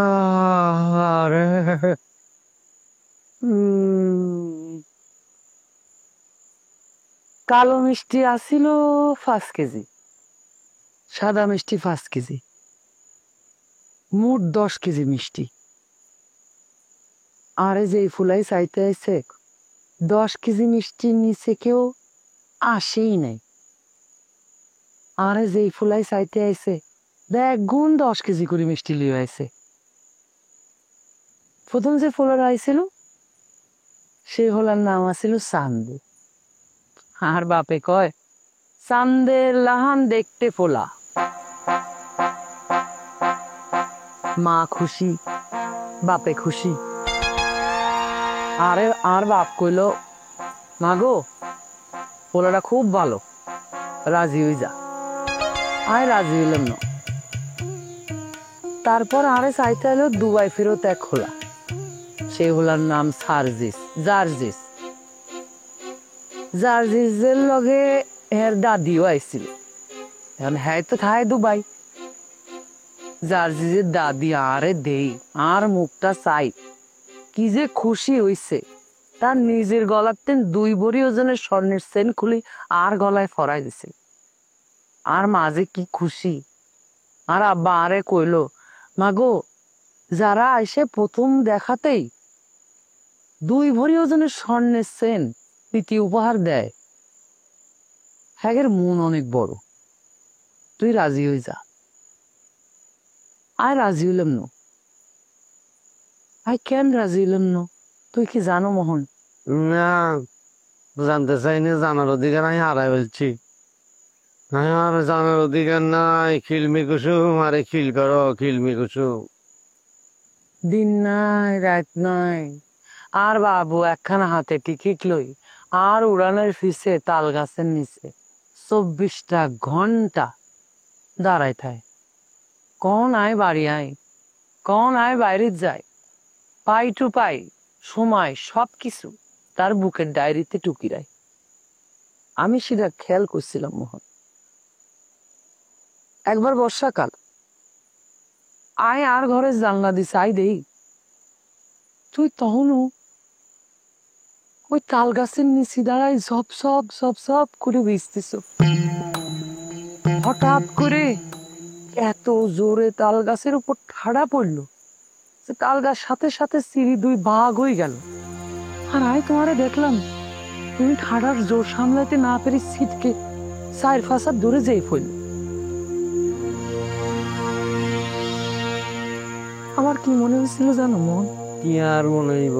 আরে উম, কালো মিষ্টি আসিল 5 কেজি, সাদা মিষ্টি 5 কেজি, মোট 10 কেজি মিষ্টি। আরে যে ফুলাই চাইতে আইছে 10 কেজি মিষ্টির নিচে কেউ আসেই নাই। আরে যে ফুলাই চাইতে আইছে দেখ গুণ 10 কেজি করে মিষ্টি লিয়ে আইছে। প্রথম যে ফুলার আইছিল সেই হলার নাম আছিল চান্দু। আর বাপে কয় চান্দের লাহান দেখতে ফোলা। মা খুশি, বাপে খুশি। আরে আর বাপ কইল মা গো পোলাটা খুব ভালো, রাজি হই যা। আয় রাজি হইলাম না। তারপর আরে চাইতে এলো দুবাই ফেরত এক খোলা, সে হলার নাম সার্জিস, জার্জিস। জার্জিসের লগে এর দাদিও আইছিল। এখন হ্যাঁ তো থায় দুবাই। জার্জিসের দাদি আরে দেই আর মুখটা চাই কি যে খুশি হইছে। তার নিজের গলাতে 2 ভরি ওজনের স্বর্ণের চেন খুলি আর গলায় ফরাই দিছে। আর মাঝে কি খুশি। আর আব্বা আরে কইলো মাগো যারা এসে প্রথম দেখাতেই 2 ভরি ওজনের স্বর্ণের চেন প্রীতি উপহার দেয়, হ্যাঁ মন অনেক বড়, তুই রাজি হয়ে যা। আয় রাজি হইলাম না। আয় কেন রাজি হইলাম না তুই কি জানো মোহন? না, জানতে চাইনি, জানার অধিকার আমি হারাই ফেলছি। আর জানার অধিকার নাই। খিলমি কুসুম, আরে খিল করো খিলমি কুসুম। দিন নাই রাত নাই, আর বাবু একখানা হাতে টিকিট লই আর উড়ানের ফিসে তাল গাছের নিচে 24টা ঘন্টা দাঁড়ায় থায়। কখন আয় বাড়ি আয়, কখন আয় বাইরে যায়, পাই টু পাই সময় সবকিছু তার বুকের ডায়েরিতে টুকিরায়। আমি সেটা খেয়াল করছিলাম মোহন। একবার বর্ষাকাল আয় আর ঘরে জানলা দিছে আই দেই তুই তখনও ওই তাল গাছের নিচে দাঁড়ায় সব সব সব সব করে ভিজতেছ। হঠাৎ করে এত জোরে তাল গাছের উপর ঠাড়া পড়লো যে তাল গাছ সাথে সাথে সিঁড়ি 2 ভাগ হয়ে গেল। আর আমি তোমারে দেখলাম তুমি ঠাড়ার জোর সামলাতে না পেরে ছিটকে 4 ফাঁসা দূরে যেয়ে ফেলল। আমার কি মনে হয়েছিল জানো মন? কি আর মনে হইব,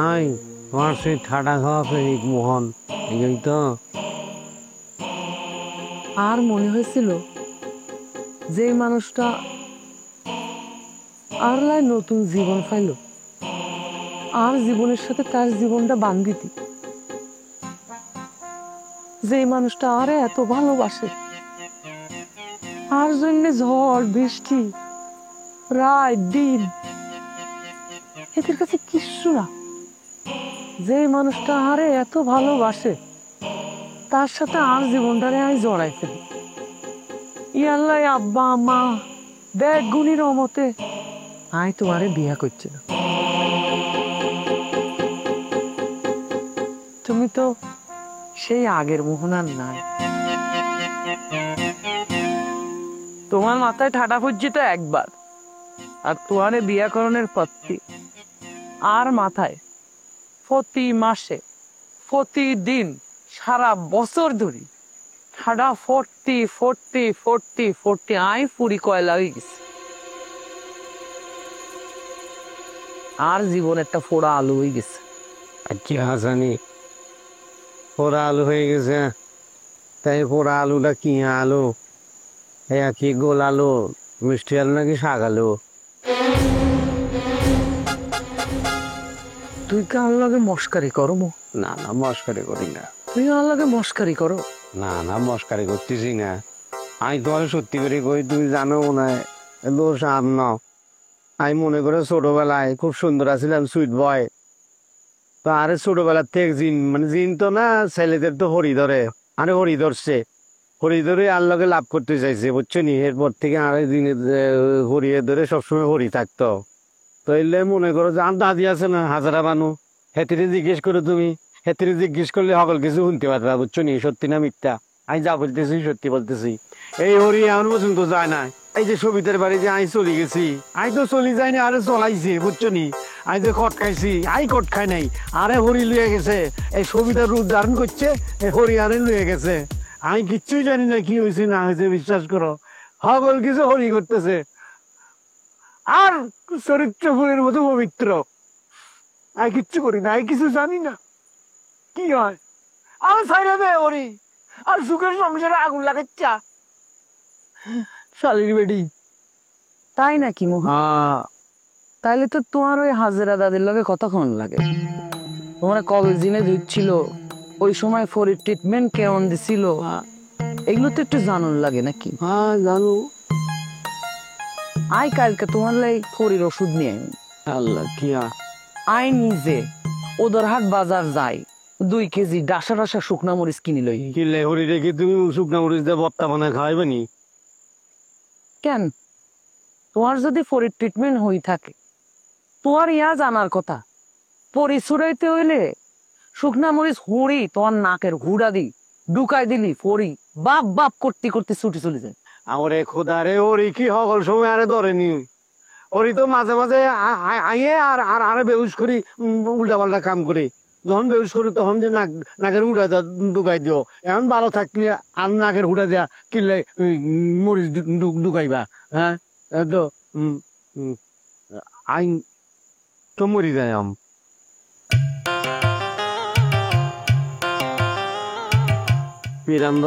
আই তোমার সেই ঠাডা খাওয়া প্রেমিক মোহন, এই তো। আর মনে হয়েছিল যে মানুষটা আর লাই নতুন জীবন পাইল, আর জীবনের সাথে তার জীবনটা বান্ধিতি। যে মানুষটা আরে এত ভালোবাসে, আর জন্য ঝড় বৃষ্টি রাত দিন এদের কাছে কিচ্ছু না। যে মানুষটা আরে এত ভালোবাসে তার সাথে আর জীবনটারে আমি জড়াই ফেলি। ইয়াল্লাই আব্বা মা দেখ গুণীর মতে আই তোমারে বিয়া করছিল। তুমি তো সেই আগের মোহনার নাই। তোমার মাথায় ঠাটা ফুটছি তো একবার, আর তোমারে বিয়াকরণের পত্তি আর মাথায় প্রতি মাসে প্রতিদিন সারা বছর ধরে ঠাডা ফোর্টি ফোর্টি ফোর্টি ফোর্টি আই পুরি কয়লা হয়ে গেছে। আর জীবন একটা ফোড়া আলু হয়ে গেছে। কি হাসানি, পোড়া আলু হয়ে গেছে। তাই পোড়া আলুটা কি আলু? কি গোল আলু, মিষ্টি আলু নাকি শাক আলু? তুই কি আমার লগে মস্কারি করো মো? না না, মস্কারি করি না। তুই আমার লগে মস্কারি করো? না না, মস্কারি করতেছি না। আমি তোমার সত্যি করে কই, তুমি জানো মনে হয় দোষ আর ন। আমি মনে করে ছোটবেলায় খুব সুন্দর আছিলাম, সুইট বয়। তো আরে ছোটবেলার থেকে জিন, মানে জিন তো না, ছেলেদের তো হরি ধরে, আরে হরি ধরছে। হরি ধরে আর লগে লাভ করতে চাইছে, বুঝছো নি? এরপর থেকে আড়াই দিনে হরিয়ে ধরে সবসময় হরি থাকতো। তো এলে মনে করো যে আমার দাদি আছে না, হাজারা বানু, হেতিরে জিজ্ঞেস করো তুমি, হেতিরে জিজ্ঞেস করলে সকল কিছু শুনতে পারবা, বুঝছো নি? সত্যি না মিথ্যা আমি যা বলতেছি সত্যি বলতেছি। এই হরি এমন পর্যন্ত যায় না। এই যে সবিতার বাড়ি যে আমি চলে গেছি, আমি তো চলে যাইনি, আরে চলাইছি, বুঝছো নি? আমি যে কট খাইছি, আই কট খাই নাই, আরে হরি লুয়ে গেছে। এই সবিতার রূপ ধারণ করছে, এই হরি আরে লুয়ে গেছে। আমি কিচ্ছুই জানি না কি হয়েছে না হয়েছে, বিশ্বাস করো। সকল কিছু হরি করতেছে। আর চরিত্রপুরের মতো পবিত্র আমি কিচ্ছু করি না, আমি কিছু জানি না কি হয়। আমার সাইডে দেয় হরি, আর সুখের সংসারে আগুন লাগাচ্ছা শালির বেটি। তাই নাকি মোহন? হ্যাঁ, তাইলে তো তোমার ওই হাজেরা দাদির লগে কতক্ষণ লাগে? তোমার কবে জিনে দিচ্ছিল, ওই সময় ফরির ট্রিটমেন্ট কেমন দিছিল, এগুলো তো একটু জানুন লাগে নাকি? হ্যাঁ জানো। আই কালকে তোমার লাই ফরির ওষুধ নিয়ে আইন। আল্লাহ কি আর আই নিজে ওদরহাট বাজার যাই, 2 কেজি ডাসা ডাসা শুকনা মরিচ কিনি লই। কিনলে হরি রেখে তুমি শুকনা মরিচ দিয়ে ভর্তা বানায় খাওয়াইবে নি? কেন, তোমার যদি ফরির ট্রিটমেন্ট হই থাকে, তোমার ইয়া জানার কথা। পরি ছুড়াইতে হইলে শুকনা মরিচ হুড়ি তোমার নাকের হুড়া দি ঢুকাই দিলি, ফরি বাপ বাপ করতে করতে ছুটি চলে যায়। আমারে খোদা রে, হরি কি সকল সময় আরে ধরেনি। হরি তো মাঝে মাঝে আইয়ে আর আর আরে বেউস করি, উল্টা পাল্টা কাম করে। যখন বেউস করি তখন যে নাকের উড়া ঢুকাই দিও। এখন ভালো থাকলে আর নাকের উড়া দেয়া কিনলে মরিচ ঢুকাইবা। হ্যাঁ, তো আইন তো মরি যায় আম। পিরান্দ